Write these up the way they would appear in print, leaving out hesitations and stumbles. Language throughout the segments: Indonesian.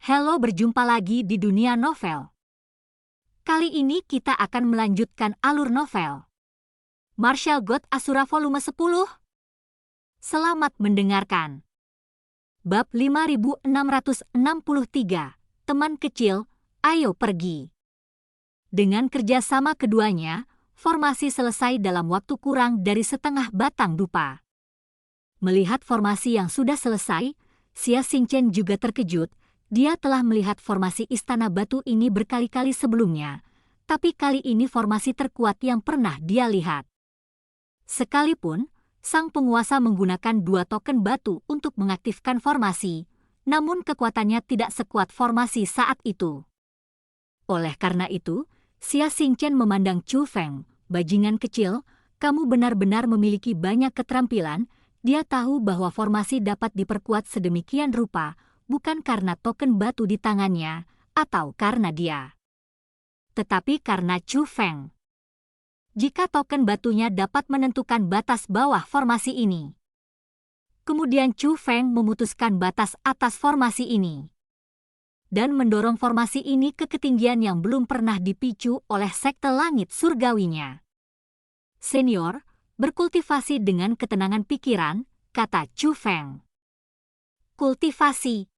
Halo, berjumpa lagi di dunia novel. Kali ini kita akan melanjutkan alur novel Martial God Asura volume 10. Selamat mendengarkan. Bab 5663, Teman Kecil, Ayo Pergi. Dengan kerjasama keduanya, formasi selesai dalam waktu kurang dari setengah batang dupa. Melihat formasi yang sudah selesai, Xia Xingchen juga terkejut. Dia telah melihat formasi Istana Batu ini berkali-kali sebelumnya, tapi kali ini formasi terkuat yang pernah dia lihat. Sekalipun, sang penguasa menggunakan 2 token batu untuk mengaktifkan formasi, namun kekuatannya tidak sekuat formasi saat itu. Oleh karena itu, Xia Xingchen memandang Chu Feng, bajingan kecil, kamu benar-benar memiliki banyak keterampilan. Dia tahu bahwa formasi dapat diperkuat sedemikian rupa, bukan karena token batu di tangannya, atau karena dia, tetapi karena Chu Feng. Jika token batunya dapat menentukan batas bawah formasi ini. Kemudian Chu Feng memutuskan batas atas formasi ini dan mendorong formasi ini ke ketinggian yang belum pernah dipicu oleh sekte langit surgawinya. Senior, berkultivasi dengan ketenangan pikiran, kata Chu Feng. Kultivasi.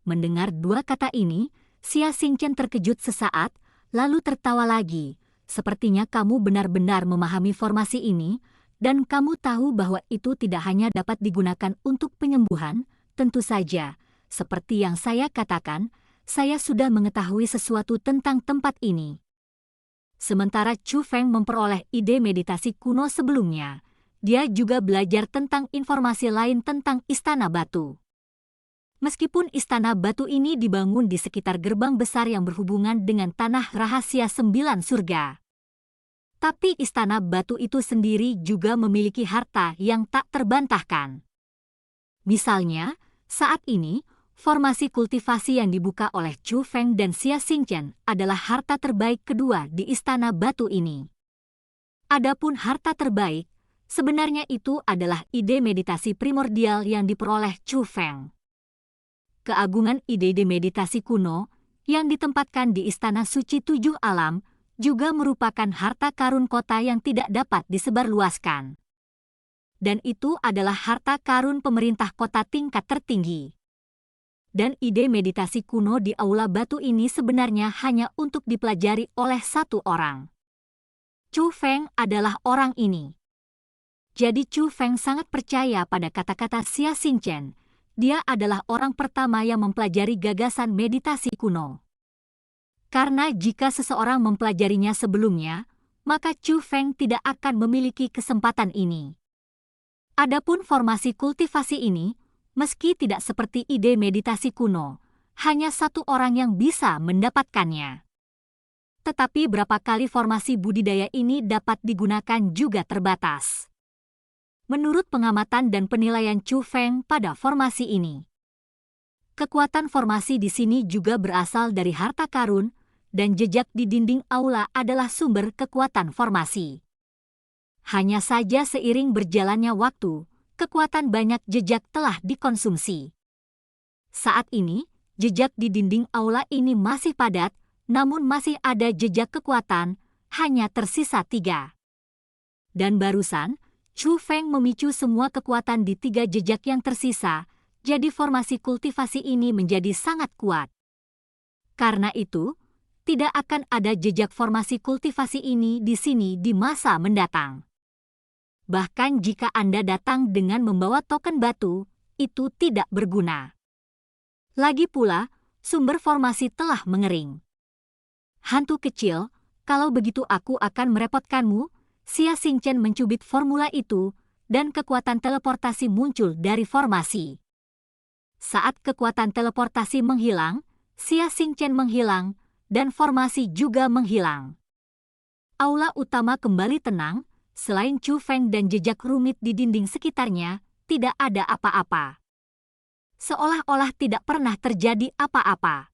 Mendengar 2 kata ini, Xia Xingchen terkejut sesaat, lalu tertawa lagi. Sepertinya kamu benar-benar memahami formasi ini, dan kamu tahu bahwa itu tidak hanya dapat digunakan untuk penyembuhan. Tentu saja, seperti yang saya katakan, saya sudah mengetahui sesuatu tentang tempat ini. Sementara Chu Feng memperoleh ide meditasi kuno sebelumnya, dia juga belajar tentang informasi lain tentang Istana Batu. Meskipun Istana Batu ini dibangun di sekitar gerbang besar yang berhubungan dengan tanah rahasia 9 surga. Tapi Istana Batu itu sendiri juga memiliki harta yang tak terbantahkan. Misalnya, saat ini, formasi kultivasi yang dibuka oleh Chu Feng dan Xia Xingchen adalah harta terbaik kedua di Istana Batu ini. Adapun harta terbaik, sebenarnya itu adalah ide meditasi primordial yang diperoleh Chu Feng. Keagungan ide meditasi kuno yang ditempatkan di Istana Suci 7 Alam juga merupakan harta karun kota yang tidak dapat disebarluaskan. Dan itu adalah harta karun pemerintah kota tingkat tertinggi. Dan ide meditasi kuno di Aula Batu ini sebenarnya hanya untuk dipelajari oleh 1 orang. Chu Feng adalah orang ini. Jadi Chu Feng sangat percaya pada kata-kata Xia Xingchen. Dia adalah orang pertama yang mempelajari gagasan meditasi kuno. Karena jika seseorang mempelajarinya sebelumnya, maka Chu Feng tidak akan memiliki kesempatan ini. Adapun formasi kultivasi ini, meski tidak seperti ide meditasi kuno, hanya 1 orang yang bisa mendapatkannya. Tetapi berapa kali formasi budidaya ini dapat digunakan juga terbatas. Menurut pengamatan dan penilaian Chu Feng pada formasi ini, kekuatan formasi di sini juga berasal dari harta karun, dan jejak di dinding aula adalah sumber kekuatan formasi. Hanya saja seiring berjalannya waktu, kekuatan banyak jejak telah dikonsumsi. Saat ini, jejak di dinding aula ini masih padat, namun masih ada jejak kekuatan, hanya tersisa 3. Dan barusan, Chu Feng memicu semua kekuatan di 3 jejak yang tersisa, jadi formasi kultivasi ini menjadi sangat kuat. Karena itu, tidak akan ada jejak formasi kultivasi ini di sini di masa mendatang. Bahkan jika Anda datang dengan membawa token batu, itu tidak berguna. Lagi pula, sumber formasi telah mengering. Hantu kecil, kalau begitu aku akan merepotkanmu. Xia Xingchen mencubit formula itu, dan kekuatan teleportasi muncul dari formasi. Saat kekuatan teleportasi menghilang, Xia Xingchen menghilang, dan formasi juga menghilang. Aula utama kembali tenang, selain Chu Feng dan jejak rumit di dinding sekitarnya, tidak ada apa-apa. Seolah-olah tidak pernah terjadi apa-apa.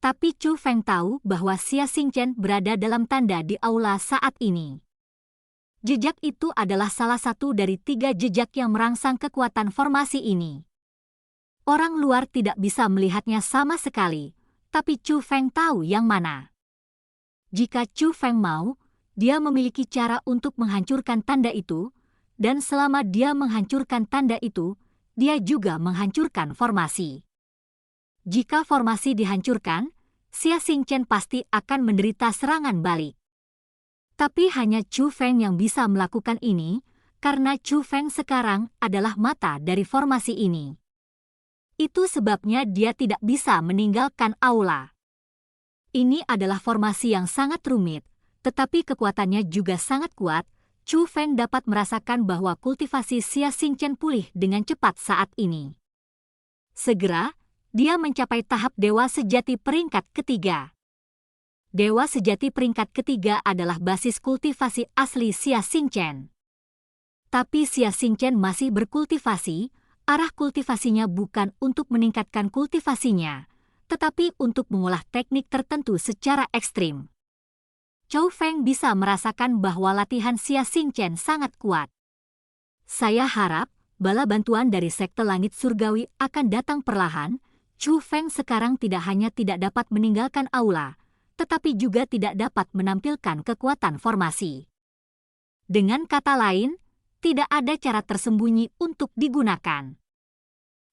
Tapi Chu Feng tahu bahwa Xia Xingchen berada dalam tanda di aula saat ini. Jejak itu adalah salah satu dari 3 jejak yang merangsang kekuatan formasi ini. Orang luar tidak bisa melihatnya sama sekali, tapi Chu Feng tahu yang mana. Jika Chu Feng mau, dia memiliki cara untuk menghancurkan tanda itu, dan selama dia menghancurkan tanda itu, dia juga menghancurkan formasi. Jika formasi dihancurkan, Xia Xingchen pasti akan menderita serangan balik. Tapi hanya Chu Feng yang bisa melakukan ini, karena Chu Feng sekarang adalah mata dari formasi ini. Itu sebabnya dia tidak bisa meninggalkan aula. Ini adalah formasi yang sangat rumit, tetapi kekuatannya juga sangat kuat. Chu Feng dapat merasakan bahwa kultivasi Xia Xingchen pulih dengan cepat saat ini. Segera, dia mencapai tahap Dewa Sejati peringkat ketiga. Dewa Sejati peringkat ketiga adalah basis kultivasi asli Xia Xingchen. Tapi Xia Xingchen masih berkultivasi. Arah kultivasinya bukan untuk meningkatkan kultivasinya, tetapi untuk mengolah teknik tertentu secara ekstrim. Chu Feng bisa merasakan bahwa latihan Xia Xingchen sangat kuat. Saya harap bala bantuan dari Sekte Langit Surgawi akan datang perlahan. Chu Feng sekarang tidak hanya tidak dapat meninggalkan aula, tetapi juga tidak dapat menampilkan kekuatan formasi. Dengan kata lain, tidak ada cara tersembunyi untuk digunakan.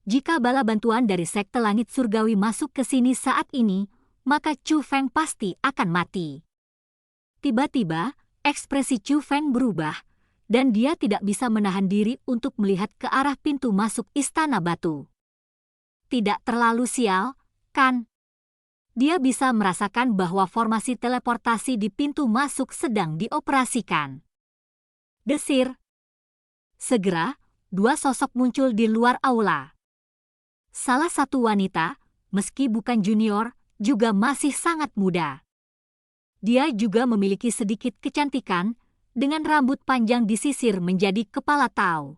Jika bala bantuan dari Sekte Langit Surgawi masuk ke sini saat ini, maka Chu Feng pasti akan mati. Tiba-tiba, ekspresi Chu Feng berubah, dan dia tidak bisa menahan diri untuk melihat ke arah pintu masuk Istana Batu. Tidak terlalu sial, kan? Dia bisa merasakan bahwa formasi teleportasi di pintu masuk sedang dioperasikan. Desir. Segera, dua sosok muncul di luar aula. Salah satu wanita, meski bukan junior, juga masih sangat muda. Dia juga memiliki sedikit kecantikan, dengan rambut panjang disisir menjadi kepala tau.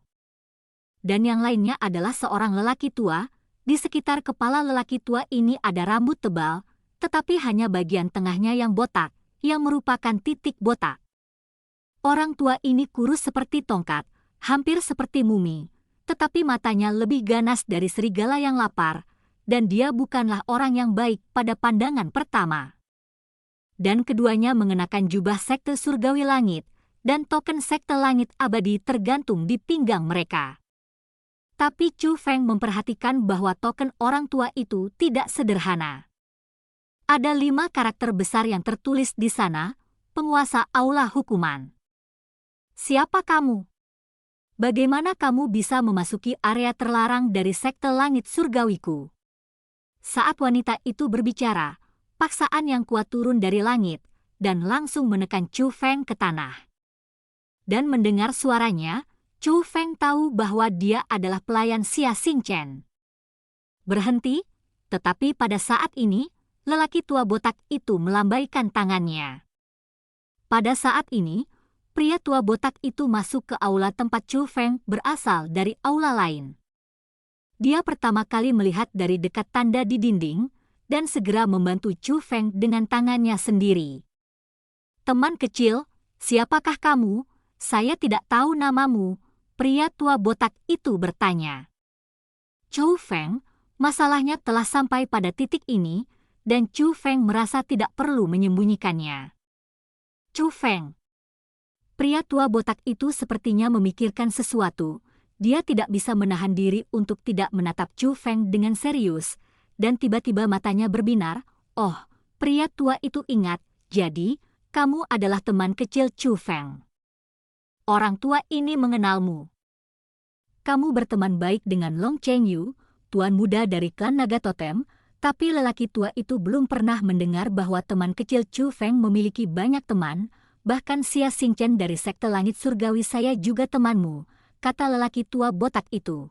Dan yang lainnya adalah seorang lelaki tua. Di sekitar kepala lelaki tua ini ada rambut tebal, tetapi hanya bagian tengahnya yang botak, yang merupakan titik botak. Orang tua ini kurus seperti tongkat, hampir seperti mumi, tetapi matanya lebih ganas dari serigala yang lapar, dan dia bukanlah orang yang baik pada pandangan pertama. Dan keduanya mengenakan jubah Sekte Surgawi Langit, dan token Sekte Langit Abadi tergantung di pinggang mereka. Tapi Chu Feng memperhatikan bahwa token orang tua itu tidak sederhana. Ada 5 karakter besar yang tertulis di sana, penguasa aula hukuman. Siapa kamu? Bagaimana kamu bisa memasuki area terlarang dari Sekte Langit Surgawiku? Saat wanita itu berbicara, paksaan yang kuat turun dari langit, dan langsung menekan Chu Feng ke tanah. Dan mendengar suaranya, Chu Feng tahu bahwa dia adalah pelayan Xia Xingchen. Berhenti, tetapi pada saat ini, lelaki tua botak itu melambaikan tangannya. Pada saat ini, pria tua botak itu masuk ke aula tempat Chu Feng berasal dari aula lain. Dia pertama kali melihat dari dekat tanda di dinding, dan segera membantu Chu Feng dengan tangannya sendiri. Teman kecil, siapakah kamu? Saya tidak tahu namamu, pria tua botak itu bertanya. Chu Feng, masalahnya telah sampai pada titik ini, dan Chu Feng merasa tidak perlu menyembunyikannya. Chu Feng. Pria tua botak itu sepertinya memikirkan sesuatu. Dia tidak bisa menahan diri untuk tidak menatap Chu Feng dengan serius, dan tiba-tiba matanya berbinar. Oh, pria tua itu ingat, jadi, kamu adalah teman kecil Chu Feng. Orang tua ini mengenalmu. Kamu berteman baik dengan Long Chengyu, tuan muda dari klan Naga Totem, tapi lelaki tua itu belum pernah mendengar bahwa teman kecil Chu Feng memiliki banyak teman. Bahkan Xia Xingchen dari Sekte Langit Surgawi saya juga temanmu, kata lelaki tua botak itu.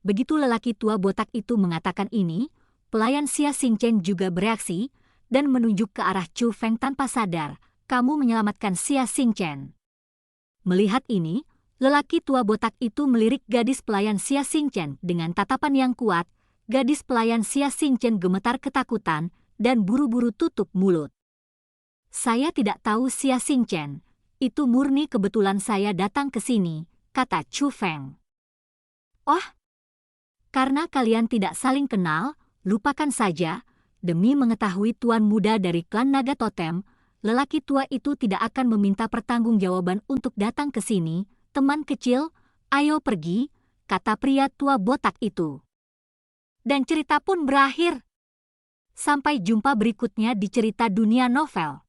Begitu lelaki tua botak itu mengatakan ini, pelayan Xia Xingchen juga bereaksi, dan menunjuk ke arah Chu Feng tanpa sadar, kamu menyelamatkan Xia Xingchen. Melihat ini, lelaki tua botak itu melirik gadis pelayan Xia Xingchen dengan tatapan yang kuat. Gadis pelayan Xia Xingchen gemetar ketakutan, dan buru-buru tutup mulut. Saya tidak tahu Xia Xingchen, itu murni kebetulan saya datang ke sini, kata Chu Feng. Oh, Karena kalian tidak saling kenal, lupakan saja. Demi mengetahui tuan muda dari klan Naga Totem, lelaki tua itu tidak akan meminta pertanggungjawaban untuk datang ke sini. Teman kecil, ayo pergi, kata pria tua botak itu. Dan cerita pun berakhir. Sampai jumpa berikutnya di cerita dunia novel.